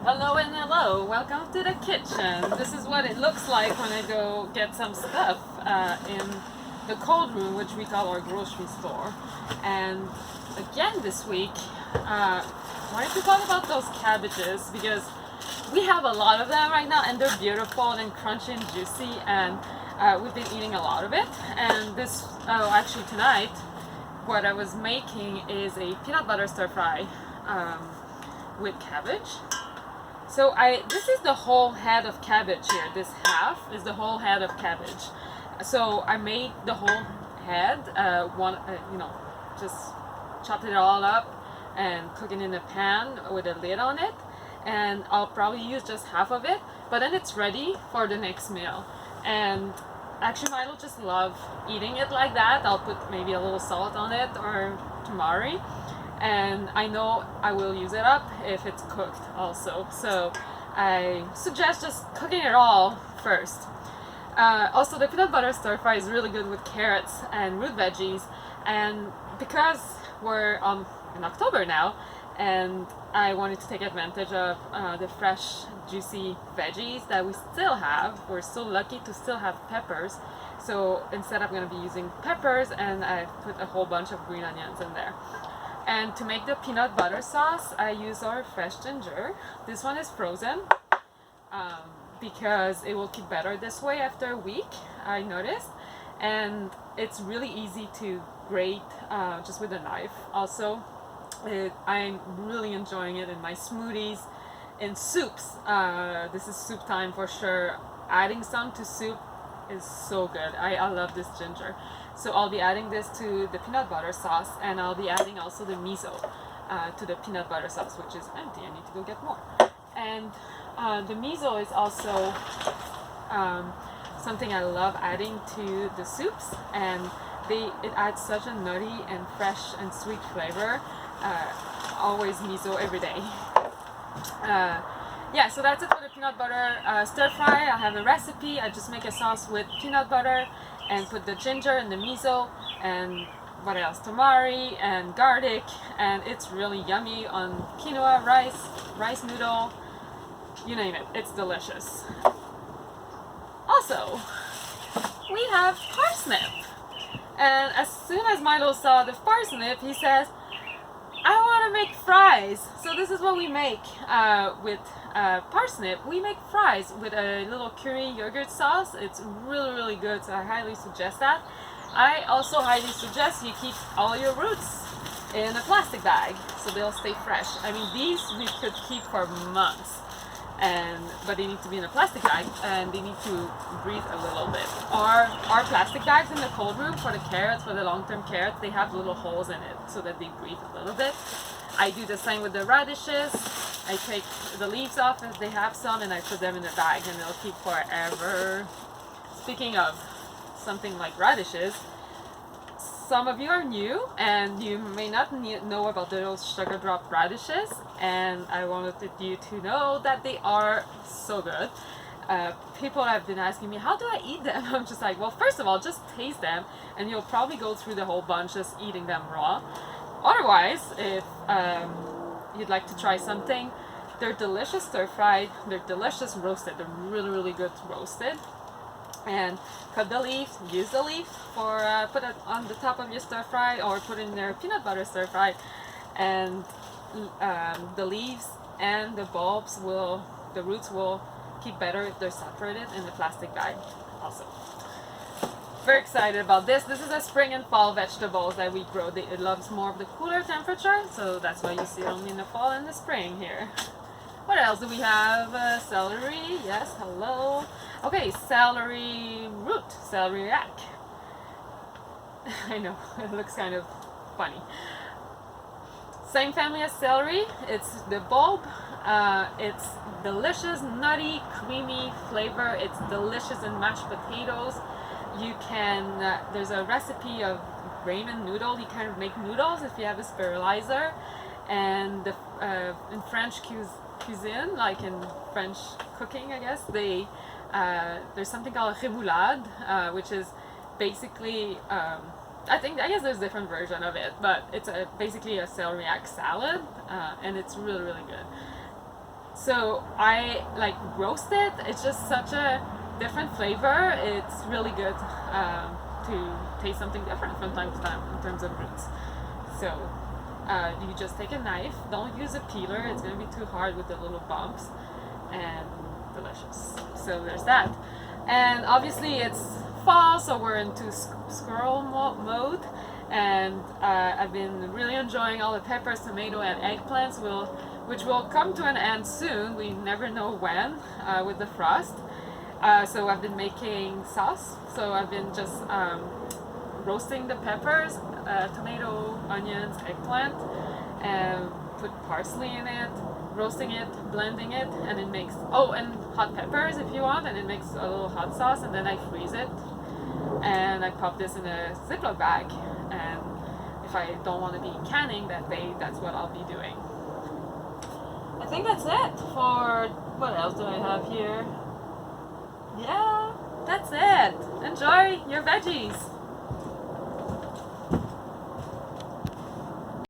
Hello and hello, welcome to the kitchen. This is what it looks like when I go get some stuff in the cold room, which we call our grocery store. And again this week, wanted to talk about those cabbages because we have a lot of them right now and they're beautiful and crunchy and juicy, and we've been eating a lot of it. And actually tonight, what I was making is a peanut butter stir fry with cabbage. So this is the whole head of cabbage here. This half is the whole head of cabbage. So I made the whole head, just chopped it all up and cook it in a pan with a lid on it. And I'll probably use just half of it, but then it's ready for the next meal. And actually Milo just loves eating it like that. I'll put maybe a little salt on it or tamari. And I know I will use it up if it's cooked also. So I suggest just cooking it all first. Also, the peanut butter stir fry is really good with carrots and root veggies. And because we're in October now, and I wanted to take advantage of the fresh, juicy veggies that we still have. We're so lucky to still have peppers. So instead I'm going to be using peppers, and I put a whole bunch of green onions in there. And to make the peanut butter sauce, I use our fresh ginger. This one is frozen because it will keep better this way after a week, I noticed. And it's really easy to grate just with a knife. Also, I'm really enjoying it in my smoothies, in soups. This is soup time for sure. Adding some to soup is so good. I love this ginger. So I'll be adding this to the peanut butter sauce, and I'll be adding also the miso to the peanut butter sauce, which is empty. I need to go get more. And the miso is also something I love adding to the soups, and it adds such a nutty and fresh and sweet flavor. Always miso every day. Yeah, so that's it for the peanut butter stir fry. I have a recipe. I just make a sauce with peanut butter and put the ginger and the miso and what else, tamari and garlic, and it's really yummy on quinoa, rice noodle, you name it, it's delicious. Also, we have parsnip, and as soon as Milo saw the parsnip, he says, I want to make fries. So this is what we make with parsnip. We make fries with a little curry yogurt sauce. It's really, really good, so I highly suggest that. I also highly suggest you keep all your roots in a plastic bag so they'll stay fresh. I mean, these we could keep for months, but they need to be in a plastic bag and they need to breathe a little bit. Our plastic bags in the cold room for the carrots, for the long-term carrots, they have little holes in it so that they breathe a little bit. I do the same with the radishes. I take the leaves off if they have some, and I put them in a bag and they'll keep forever. Speaking of something like radishes, some of you are new and you may not know about those sugar drop radishes, and I wanted you to know that they are so good. People have been asking me, how do I eat them? I'm just like, well, first of all, just taste them and you'll probably go through the whole bunch just eating them raw. Otherwise, if you'd like to try something, they're delicious stir fried, they're delicious roasted, they're really, really good roasted. And cut the leaf, use the leaf for put it on the top of your stir fry, or put in their peanut butter stir fry, and the leaves and the bulbs the roots will keep better if they're separated in the plastic bag also. Very excited about this. This is a spring and fall vegetables that we grow. It loves more of the cooler temperature, so that's why you see it only in the fall and the spring here. What else do we have? Celery, yes, hello. Okay, celery root, celeriac. I know, it looks kind of funny. Same family as celery, it's the bulb. It's delicious, nutty, creamy flavor. It's delicious in mashed potatoes. You can, there's a recipe of ramen noodle. You kind of make noodles if you have a sterilizer. And in French cuisine, like in French cooking, I guess, there's something called remoulade, which is basically, I guess there's a different version of it, but it's basically a celeriac salad, and it's really, really good. So I like roast it. It's just such a different flavor. It's really good to taste something different from time to time in terms of roots. So you just take a knife. Don't use a peeler. It's gonna be too hard with the little bumps. And delicious. So there's that. And obviously it's fall, so we're into squirrel mode. And I've been really enjoying all the peppers, tomato, and eggplants, which will come to an end soon. We never know when with the frost. So I've been making sauce. So I've been just roasting the peppers, tomato, onions, eggplant, and put parsley in it, roasting it, blending it, and it makes, oh, and hot peppers if you want, and it makes a little hot sauce, and then I freeze it. And I pop this in a Ziploc bag, and if I don't want to be canning that day, that's what I'll be doing. I think that's it for, what else do I have here? Yeah, that's it. Enjoy your veggies.